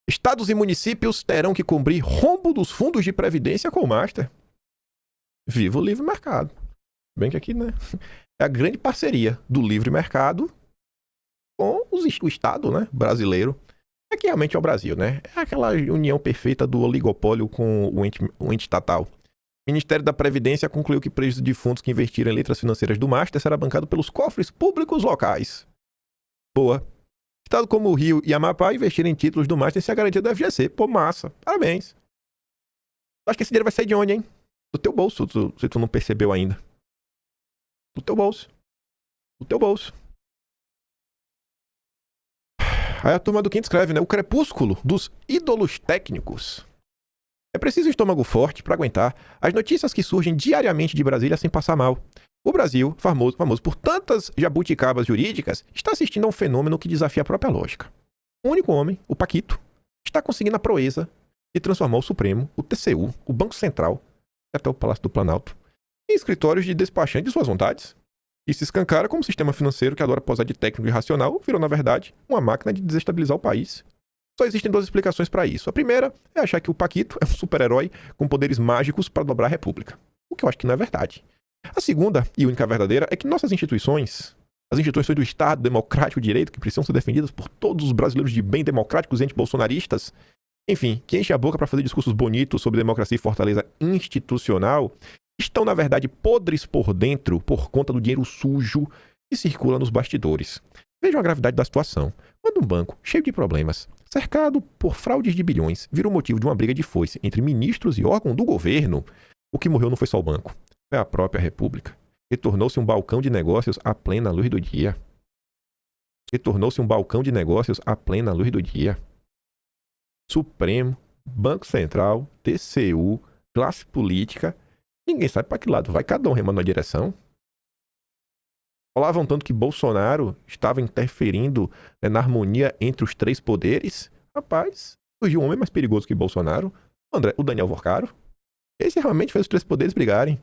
Estados e municípios terão que cobrir rombo dos fundos de previdência com o Master. Viva o livre mercado. Bem que aqui, né? É a grande parceria do livre mercado com o Estado, né, brasileiro. É que realmente é o Brasil, né? É aquela união perfeita do oligopólio com o ente estatal. O Ministério da Previdência concluiu que o prejuízo de fundos que investiram em letras financeiras do Master será bancado pelos cofres públicos locais. Boa. Estado como o Rio e Amapá investiram em títulos do Master sem a garantia do FGC. Pô, massa. Parabéns. Acho que esse dinheiro vai sair de onde, hein? Do teu bolso, se tu não percebeu ainda. Do teu bolso. Do teu bolso. Aí a turma do Quinto escreve, né? O crepúsculo dos ídolos técnicos. É preciso estômago forte para aguentar as notícias que surgem diariamente de Brasília sem passar mal. O Brasil, famoso por tantas jabuticabas jurídicas, está assistindo a um fenômeno que desafia a própria lógica. Um único homem, o Paquito, está conseguindo a proeza de transformar o Supremo, o TCU, o Banco Central, até o Palácio do Planalto, em escritórios de despachante de suas vontades. E se escancara como um sistema financeiro que adora posar de técnico e racional virou, na verdade, uma máquina de desestabilizar o país. Só existem duas explicações para isso. A primeira é achar que o Paquito é um super-herói com poderes mágicos para dobrar a República. O que eu acho que não é verdade. A segunda, e única verdadeira, é que nossas instituições, as instituições do Estado democrático de direito, que precisam ser defendidas por todos os brasileiros de bem democráticos e antibolsonaristas, enfim, que enchem a boca para fazer discursos bonitos sobre democracia e fortaleza institucional, estão, na verdade, podres por dentro por conta do dinheiro sujo que circula nos bastidores. Vejam a gravidade da situação. Quando um banco, cheio de problemas, cercado por fraudes de bilhões, vira o motivo de uma briga de foice entre ministros e órgãos do governo, o que morreu não foi só o banco, foi a própria República. E tornou-se um balcão de negócios à plena luz do dia. Supremo, Banco Central, TCU, classe política, ninguém sabe para que lado vai, cada um remando na direção. Falavam tanto que Bolsonaro estava interferindo, né, na harmonia entre os três poderes. Rapaz, surgiu um homem mais perigoso que Bolsonaro, o Daniel Vorcaro. Esse realmente fez os três poderes brigarem.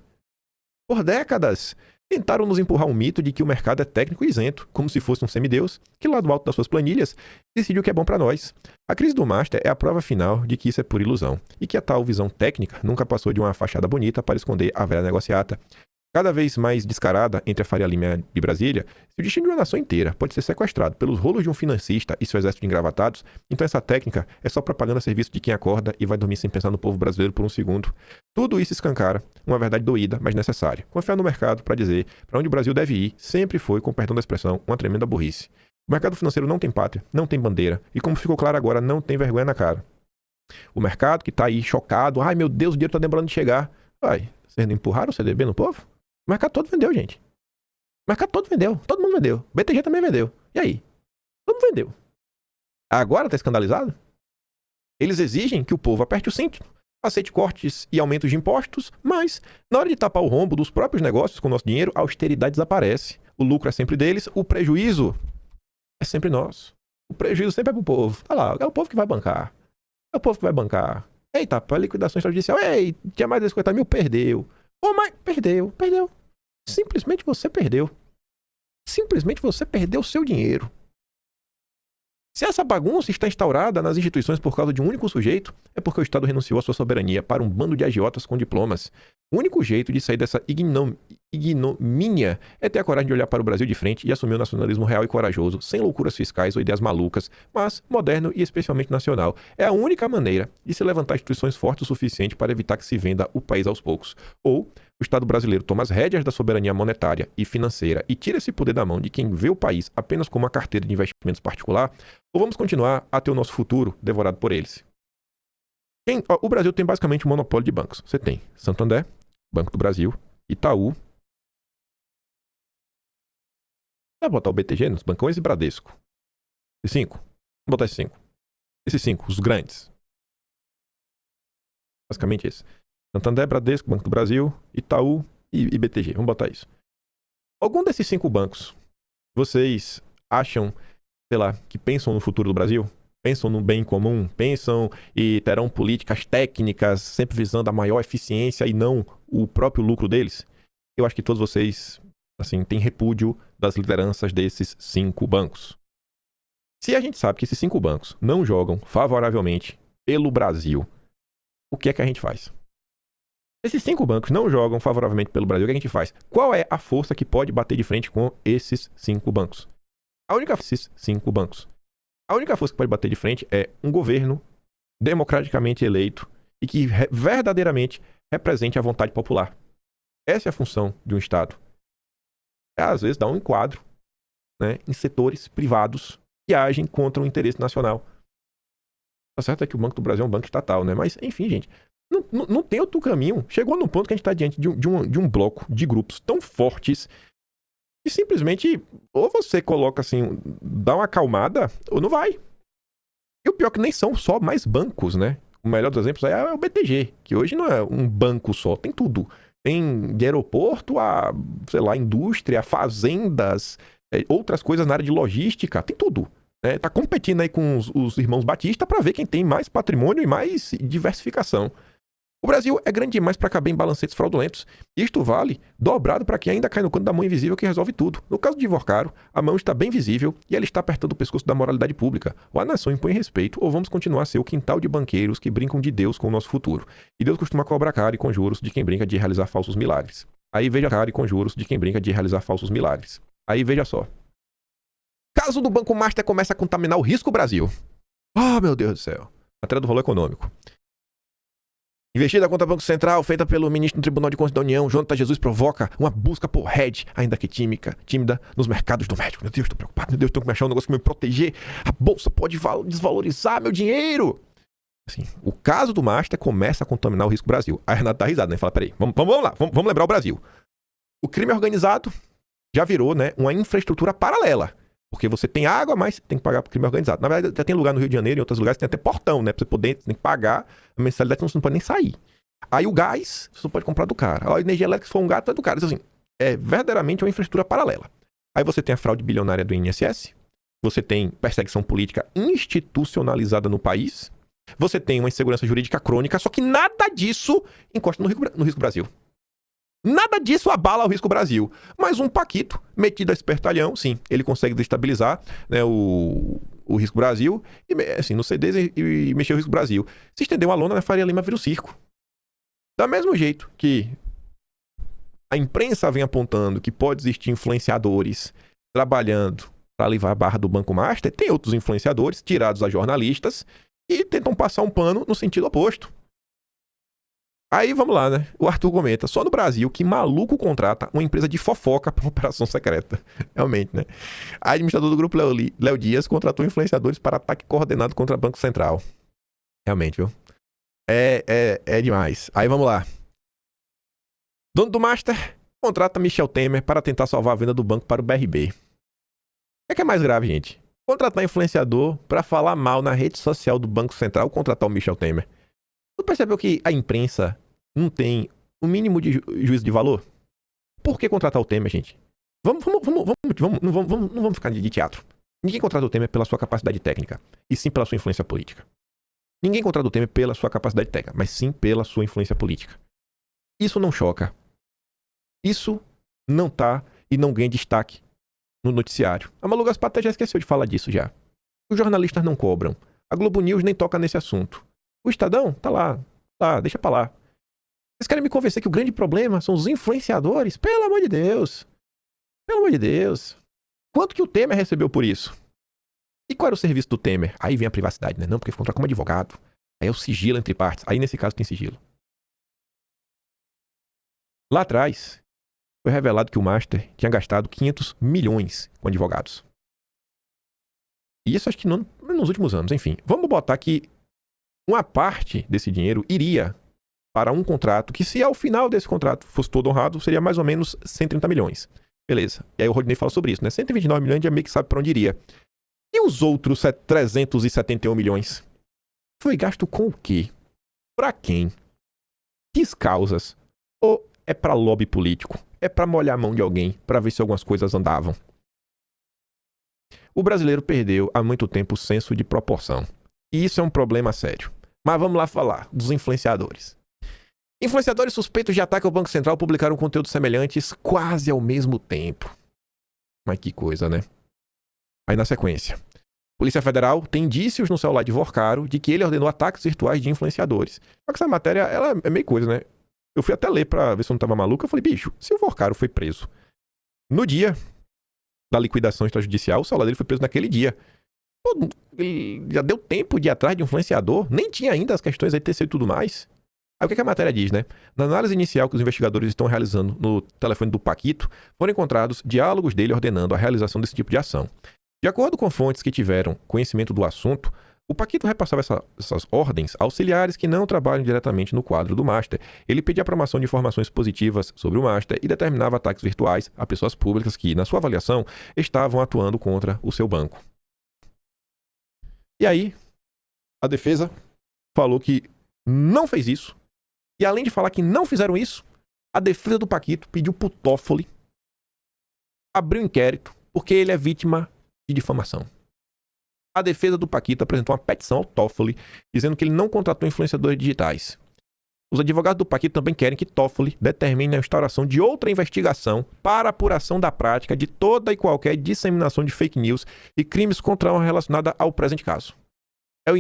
Por décadas, tentaram nos empurrar um mito de que o mercado é técnico e isento, como se fosse um semideus, que lá do alto das suas planilhas decide o que é bom para nós. A crise do Master é a prova final de que isso é pura ilusão, e que a tal visão técnica nunca passou de uma fachada bonita para esconder a velha negociata. Cada vez mais descarada entre a Faria Lima e Brasília, se o destino de uma nação inteira pode ser sequestrado pelos rolos de um financista e seu exército de engravatados, então essa técnica é só propaganda a serviço de quem acorda e vai dormir sem pensar no povo brasileiro por um segundo. Tudo isso escancara uma verdade doída, mas necessária. Confiar no mercado para dizer para onde o Brasil deve ir sempre foi, com perdão da expressão, uma tremenda burrice. O mercado financeiro não tem pátria, não tem bandeira e, como ficou claro agora, não tem vergonha na cara. O mercado que está aí chocado, ai meu Deus, o dinheiro está demorando de chegar. Ai, vocês não empurraram o CDB no povo? O mercado todo vendeu, gente. O mercado todo vendeu. Todo mundo vendeu. O BTG também vendeu. E aí? Todo mundo vendeu. Agora tá escandalizado? Eles exigem que o povo aperte o cinto, aceite cortes e aumentos de impostos, mas, na hora de tapar o rombo dos próprios negócios com o nosso dinheiro, a austeridade desaparece. O lucro é sempre deles, o prejuízo é sempre nosso. O prejuízo sempre é pro povo. Tá lá, é o povo que vai bancar. É o povo que vai bancar. Eita, para liquidação extrajudicial. Ei, tinha mais de 50 mil, perdeu. Pô, mas perdeu. Simplesmente você perdeu. Simplesmente você perdeu o seu dinheiro. Se essa bagunça está instaurada nas instituições por causa de um único sujeito, é porque o Estado renunciou à sua soberania para um bando de agiotas com diplomas. O único jeito de sair dessa ignomínia é ter a coragem de olhar para o Brasil de frente e assumir o nacionalismo real e corajoso, sem loucuras fiscais ou ideias malucas, mas moderno e especialmente nacional. É a única maneira de se levantar instituições fortes o suficiente para evitar que se venda o país aos poucos. Ou o Estado brasileiro toma as rédeas da soberania monetária e financeira e tira esse poder da mão de quem vê o país apenas como uma carteira de investimentos particular, ou vamos continuar a ter o nosso futuro devorado por eles. O Brasil tem basicamente um monopólio de bancos. Você tem Santander, Banco do Brasil, Itaú. Vai botar o BTG nos bancões e Bradesco. Esses 5. Vamos botar esses 5. Esses 5, os grandes. Basicamente esse. Santander, Bradesco, Banco do Brasil, Itaú e BTG. Vamos botar isso. Algum desses 5 bancos, vocês acham, sei lá, que pensam no futuro do Brasil? Pensam no bem comum? Pensam e terão políticas técnicas sempre visando a maior eficiência e não o próprio lucro deles? Eu acho que todos vocês, assim, têm repúdio das lideranças desses 5 bancos. Se a gente sabe que esses 5 bancos não jogam favoravelmente pelo Brasil, o que é que a gente faz? Esses 5 bancos não jogam favoravelmente pelo Brasil, o que a gente faz? Qual é a força que pode bater de frente com esses 5 bancos? A única força que pode bater de frente é um governo democraticamente eleito e que verdadeiramente represente a vontade popular. Essa é a função de um Estado. Às vezes dá um enquadro, né, em setores privados que agem contra o interesse nacional. Tá certo é que o Banco do Brasil é um banco estatal, né? Mas, enfim, gente, não tem outro caminho. Chegou num ponto que a gente está diante de um bloco de grupos tão fortes que simplesmente ou você coloca assim, dá uma acalmada, ou não vai. E o pior é que nem são só mais bancos, né? O melhor dos exemplos é o BTG, que hoje não é um banco só, tem tudo. Tem de aeroporto a, sei lá, indústria, fazendas, outras coisas na área de logística, tem tudo. Né? Tá competindo aí com os irmãos Batista para ver quem tem mais patrimônio e mais diversificação. O Brasil é grande demais para caber em balancetes fraudulentos. Isto vale dobrado para quem ainda cai no canto da mão invisível que resolve tudo. No caso de Ivorcaro, a mão está bem visível e ela está apertando o pescoço da moralidade pública. Ou a nação impõe respeito, ou vamos continuar a ser o quintal de banqueiros que brincam de Deus com o nosso futuro. E Deus costuma cobrar caro e conjuros de quem brinca de realizar falsos milagres. Aí veja caro e conjuros de quem brinca de realizar falsos milagres. Aí veja só. Caso do Banco Master começa a contaminar o risco Brasil. Oh, meu Deus do céu. Matéria do Valor Econômico. Investida contra o Banco Central, feita pelo ministro do Tribunal de Contas da União, Jonathan Jesus, provoca uma busca por hedge, ainda que tímida, nos mercados domésticos. Meu Deus, estou preocupado. Meu Deus, estou começando um negócio que me proteger. A bolsa pode desvalorizar meu dinheiro. Assim, o caso do Master começa a contaminar o risco Brasil. A Renata tá risada, né? Fala, peraí, vamos lá, vamos lembrar o Brasil. O crime organizado já virou, né, uma infraestrutura paralela. Porque você tem água, mas tem que pagar pro crime organizado. Na verdade, já tem lugar no Rio de Janeiro e em outros lugares tem até portão, né? Pra você poder, tem que pagar a mensalidade, você não pode nem sair. Aí o gás, você pode comprar do cara. A energia elétrica, se for um gato, é do cara. Então, assim, é verdadeiramente uma infraestrutura paralela. Aí você tem a fraude bilionária do INSS, você tem perseguição política institucionalizada no país, você tem uma insegurança jurídica crônica, só que nada disso encosta no risco Brasil. Nada disso abala o risco Brasil. Mas um Paquito, metido a espertalhão, sim, ele consegue destabilizar, né, o risco Brasil, e, assim, no CDs e mexer o risco Brasil. Se estender uma lona, na Faria Lima vira o circo. Da mesmo jeito que a imprensa vem apontando que pode existir influenciadores trabalhando para livrar a barra do Banco Master, tem outros influenciadores tirados a jornalistas e tentam passar um pano no sentido oposto. Aí vamos lá, né? O Arthur comenta, só no Brasil que maluco contrata uma empresa de fofoca para uma operação secreta. Realmente, né? A administradora do grupo Léo Dias contratou influenciadores para ataque coordenado contra o Banco Central. Realmente, viu? É demais. Aí vamos lá. Dono do Master contrata Michel Temer para tentar salvar a venda do banco para o BRB. O que é mais grave, gente? Contratar influenciador para falar mal na rede social do Banco Central, contratar o Michel Temer. Tu percebeu que a imprensa não tem o mínimo de juízo de valor? Por que contratar o Temer, gente? Não vamos ficar de teatro. Ninguém contrata o Temer pela sua capacidade técnica, e sim pela sua influência política. Ninguém contrata o Temer pela sua capacidade técnica, mas sim pela sua influência política. Isso não choca. Isso não tá e não ganha destaque no noticiário. A Malu Gaspar já esqueceu de falar disso já. Os jornalistas não cobram. A Globo News nem toca nesse assunto. O Estadão tá lá, deixa pra lá. Vocês querem me convencer que o grande problema são os influenciadores? Pelo amor de Deus. Pelo amor de Deus. Quanto que o Temer recebeu por isso? E qual era o serviço do Temer? Aí vem a privacidade, né? Não, porque contrata como advogado. Aí é o sigilo entre partes. Aí nesse caso tem sigilo. Lá atrás, foi revelado que o Master tinha gastado 500 milhões com advogados. E isso acho que nos últimos anos, enfim. Vamos botar que uma parte desse dinheiro iria para um contrato que, se ao final desse contrato fosse todo honrado, seria mais ou menos 130 milhões. Beleza. E aí o Rodney fala sobre isso, né? 129 milhões já meio que sabe para onde iria. E os outros 371 milhões? Foi gasto com o quê? Para quem? Que causas? Ou é para lobby político? É para molhar a mão de alguém para ver se algumas coisas andavam? O brasileiro perdeu há muito tempo o senso de proporção. E isso é um problema sério. Mas vamos lá falar dos influenciadores. Influenciadores suspeitos de ataque ao Banco Central publicaram conteúdos semelhantes quase ao mesmo tempo. Mas que coisa, né? Aí na sequência. Polícia Federal tem indícios no celular de Vorcaro de que ele ordenou ataques virtuais de influenciadores. Só que essa matéria, ela é meio coisa, né? Eu fui até ler pra ver se eu não tava maluco. Eu falei, bicho, se o Vorcaro foi preso no dia da liquidação extrajudicial, o celular dele foi preso naquele dia. Ele já deu tempo de ir atrás de influenciador, nem tinha ainda as questões aí TC e tudo mais. Aí o que a matéria diz, né? Na análise inicial que os investigadores estão realizando no telefone do Paquito, foram encontrados diálogos dele ordenando a realização desse tipo de ação. De acordo com fontes que tiveram conhecimento do assunto, o Paquito repassava essas ordens a auxiliares que não trabalham diretamente no quadro do Master. Ele pedia a promoção de informações positivas sobre o Master e determinava ataques virtuais a pessoas públicas que, na sua avaliação, estavam atuando contra o seu banco. E aí, a defesa falou que não fez isso. E além de falar que não fizeram isso, a defesa do Paquito pediu pro Toffoli abrir um inquérito porque ele é vítima de difamação. A defesa do Paquito apresentou uma petição ao Toffoli dizendo que ele não contratou influenciadores digitais. Os advogados do Paquito também querem que Toffoli determine a instauração de outra investigação para apuração da prática de toda e qualquer disseminação de fake news e crimes contra a honra relacionada ao presente caso. Eu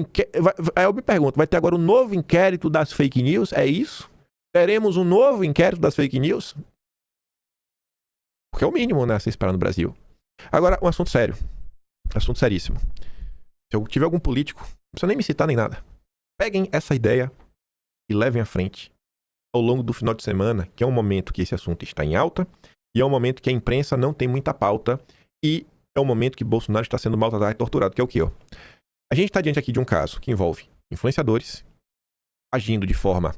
me pergunto, vai ter agora um novo inquérito das fake news? É isso? Teremos um novo inquérito das fake news? Porque é o mínimo, né, a se esperar no Brasil. Agora, um assunto sério. Assunto seríssimo. Se eu tiver algum político, não precisa nem me citar nem nada. Peguem essa ideia e levem à frente ao longo do final de semana, que é um momento que esse assunto está em alta e é um momento que a imprensa não tem muita pauta e é um momento que Bolsonaro está sendo maltratado e torturado, que é o quê? A gente está diante aqui de um caso que envolve influenciadores agindo de forma,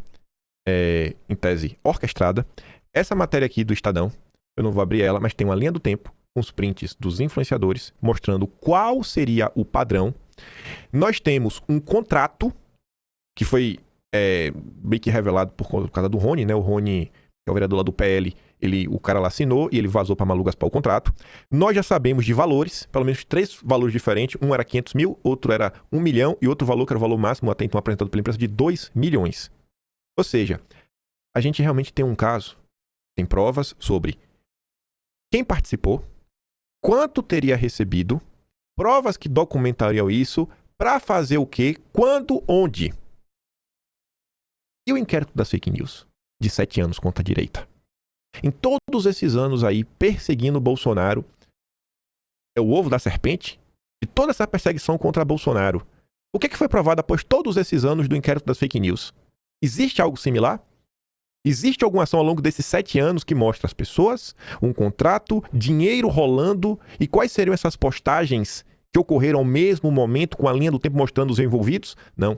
em tese, orquestrada. Essa matéria aqui do Estadão, eu não vou abrir ela, mas tem uma linha do tempo com os prints dos influenciadores mostrando qual seria o padrão. Nós temos um contrato que foi meio que revelado por causa do Rony, né? O Rony, que é o vereador lá do PL, o cara lá assinou e ele vazou para Malu Gaspar o contrato. Nós já sabemos de valores, pelo menos 3 valores diferentes. Um era 500 mil, outro era 1 milhão e outro valor, que era o valor máximo até então apresentado pela empresa, de 2 milhões. Ou seja, a gente realmente tem um caso, tem provas sobre quem participou, quanto teria recebido, provas que documentariam isso, para fazer o quê, quando, onde. E o inquérito das fake news, de 7 anos contra a direita. Em todos esses anos aí, perseguindo o Bolsonaro, é o ovo da serpente, e toda essa perseguição contra Bolsonaro. O que foi provado após todos esses anos do inquérito das fake news? Existe algo similar? Existe alguma ação ao longo desses 7 anos que mostra as pessoas, um contrato, dinheiro rolando e quais seriam essas postagens que ocorreram ao mesmo momento com a linha do tempo mostrando os envolvidos? Não.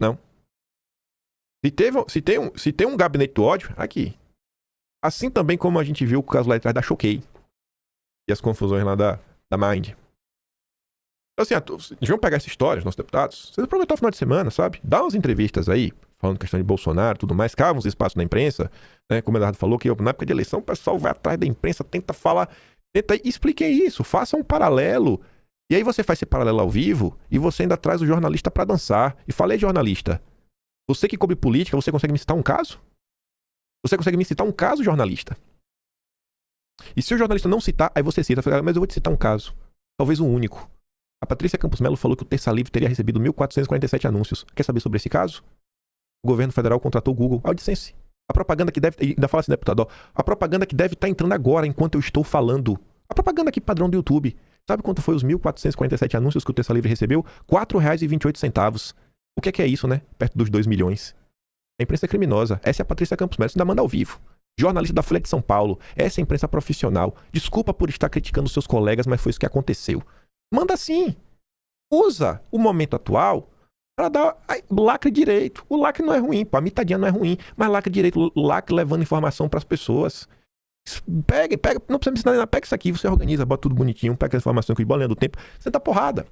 Não. Se tem um gabinete do ódio, aqui. Assim também como a gente viu o caso lá atrás da Choquei e as confusões lá da Mind. Então, assim, eles vão pegar essa história, os nossos deputados, vocês aproveitar o final de semana, sabe? Dá umas entrevistas aí, falando questão de Bolsonaro e tudo mais, cavam uns espaços na imprensa, né? Como o Eduardo falou, que na época de eleição o pessoal vai atrás da imprensa, tenta expliquem isso, façam um paralelo. E aí você faz esse paralelo ao vivo e você ainda traz o jornalista pra dançar. E falei, jornalista, você que cobre política, você consegue me citar um caso? Você consegue me citar um caso, jornalista? E se o jornalista não citar, aí você cita, mas eu vou te citar um caso, talvez o único. A Patrícia Campos Melo falou que o Terça Livre teria recebido 1.447 anúncios. Quer saber sobre esse caso? O governo federal contratou o Google AdSense. A propaganda que deve... Ainda fala assim, deputado, a propaganda que deve estar entrando agora, enquanto eu estou falando. A propaganda aqui padrão do YouTube. Sabe quanto foi os 1.447 anúncios que o Terça Livre recebeu? R$ 4,28. O que é isso, né? Perto dos 2 milhões. A imprensa é criminosa. Essa é a Patrícia Campos Melo. Isso ainda manda ao vivo. Jornalista da Folha de São Paulo. Essa é a imprensa profissional. Desculpa por estar criticando seus colegas, mas foi isso que aconteceu. Manda sim. Usa o momento atual para dar lacre direito. O lacre não é ruim, pô. A mitadinha não é ruim, mas lacre direito, o lacre levando informação para as pessoas. Pega, não precisa me ensinar nada, pega isso aqui, você organiza, bota tudo bonitinho, pega a informação com o bolinha do tempo, senta porrada.